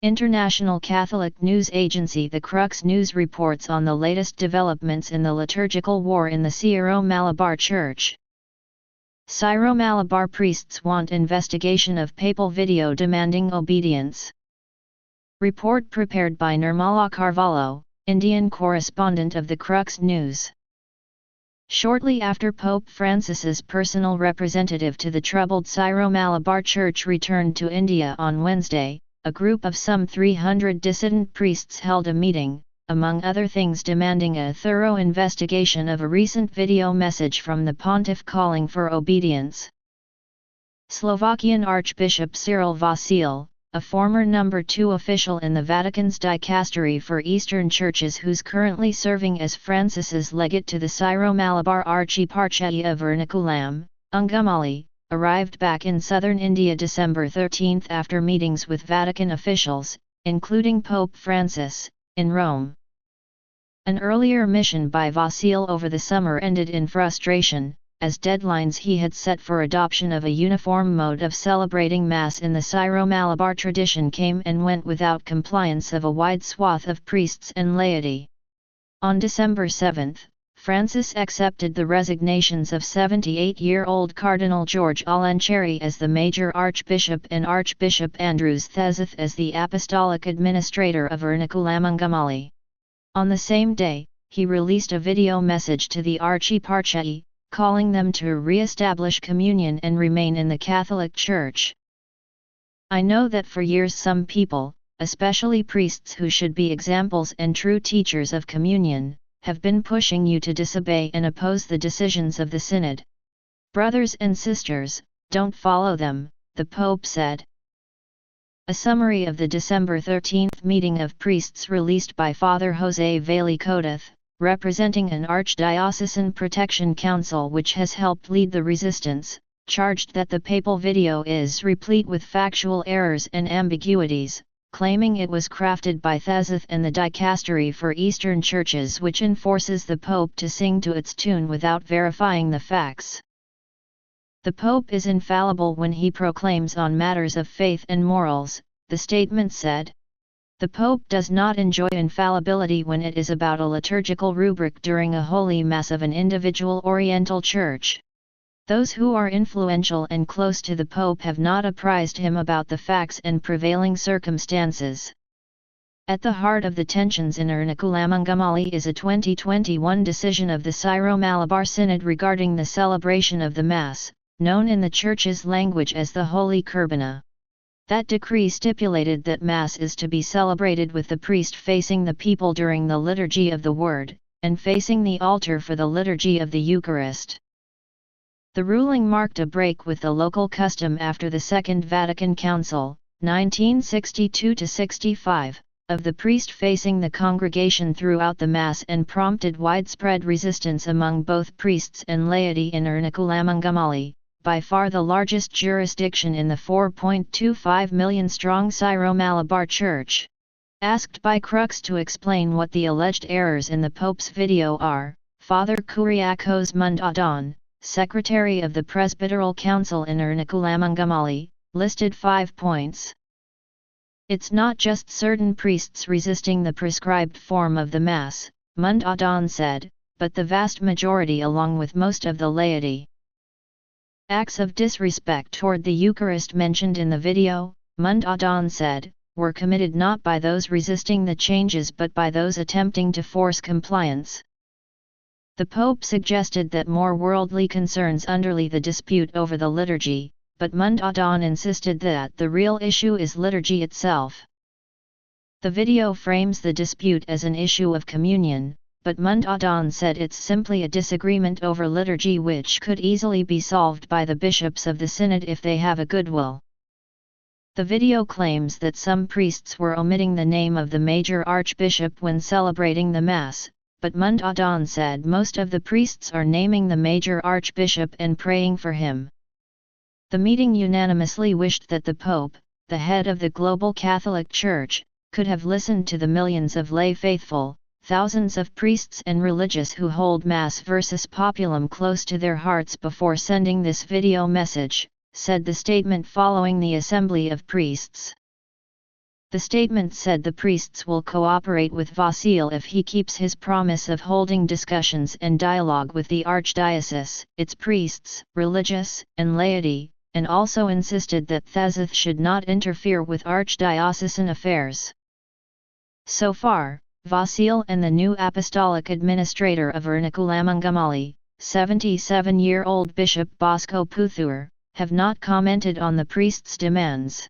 International Catholic news agency the Crux News reports on the latest developments in the liturgical war in the Syro Malabar Church. Syro Malabar priests want investigation of papal video demanding obedience. Report prepared by Nirmala Carvalho, Indian correspondent of the Crux News. Shortly after Pope Francis's personal representative to the troubled Syro Malabar Church returned to India on Wednesday, a group of some 300 dissident priests held a meeting, among other things demanding a thorough investigation of a recent video message from the pontiff calling for obedience. Slovakian Archbishop Cyril Vasil, a former number 2 official in the Vatican's dicastery for Eastern Churches who's currently serving as Francis's legate to the Syro Malabar Archieparchy of Ernakulam, Ungamali, arrived back in southern India December 13 after meetings with Vatican officials, including Pope Francis, in Rome. An earlier mission by Vasil over the summer ended in frustration, as deadlines he had set for adoption of a uniform mode of celebrating Mass in the Syro Malabar tradition came and went without compliance of a wide swath of priests and laity. On December 7, Francis accepted the resignations of 78-year-old Cardinal George Alenchery as the major archbishop and Archbishop Andrews Theseth as the apostolic administrator of Ernakulam Ungamali. On the same day, he released a video message to the Archieparchy, calling them to re-establish communion and remain in the Catholic Church. I know that for years some people, especially priests who should be examples and true teachers of communion, have been pushing you to disobey and oppose the decisions of the Synod. Brothers and sisters, don't follow them, the Pope said. A summary of the December 13 meeting of priests released by Father José Valle Codez, representing an Archdiocesan Protection Council which has helped lead the resistance, charged that the papal video is replete with factual errors and ambiguities, claiming it was crafted by Theseth and the dicastery for Eastern Churches which enforces the Pope to sing to its tune without verifying the facts. The Pope is infallible when he proclaims on matters of faith and morals, the statement said. The Pope does not enjoy infallibility when it is about a liturgical rubric during a Holy Mass of an individual Oriental Church. Those who are influential and close to the Pope have not apprised him about the facts and prevailing circumstances. At the heart of the tensions in Ernakulam Ungamali is a 2021 decision of the Syro Malabar Synod regarding the celebration of the Mass, known in the Church's language as the Holy Kurbana. That decree stipulated that Mass is to be celebrated with the priest facing the people during the Liturgy of the Word, and facing the altar for the Liturgy of the Eucharist. The ruling marked a break with the local custom after the Second Vatican Council, 1962–65, of the priest facing the congregation throughout the Mass and prompted widespread resistance among both priests and laity in Ernakulam Ungamali, by far the largest jurisdiction in the 4.25 million-strong Syro Malabar Church. Asked by Crux to explain what the alleged errors in the Pope's video are, Father Kuriakos Mundadan, Secretary of the Presbyteral Council in Ernakulam Ungamali, listed 5 points. It's not just certain priests resisting the prescribed form of the Mass, Mundadan said, but the vast majority along with most of the laity. Acts of disrespect toward the Eucharist mentioned in the video, Mundadan said, were committed not by those resisting the changes but by those attempting to force compliance. The Pope suggested that more worldly concerns underlie the dispute over the liturgy, but Mundadan insisted that the real issue is liturgy itself. The video frames the dispute as an issue of communion, but Mundadan said it's simply a disagreement over liturgy which could easily be solved by the bishops of the Synod if they have a goodwill. The video claims that some priests were omitting the name of the major archbishop when celebrating the Mass, but Mundadan said most of the priests are naming the major archbishop and praying for him. The meeting unanimously wished that the Pope, the head of the global Catholic Church, could have listened to the millions of lay faithful, thousands of priests and religious who hold Mass versus Populum close to their hearts before sending this video message, said the statement following the Assembly of Priests. The statement said the priests will cooperate with Vasil if he keeps his promise of holding discussions and dialogue with the archdiocese, its priests, religious, and laity, and also insisted that Thazith should not interfere with archdiocesan affairs. So far, Vasil and the new apostolic administrator of Ernakulamangamaly, 77-year-old Bishop Bosco Puthur, have not commented on the priest's demands.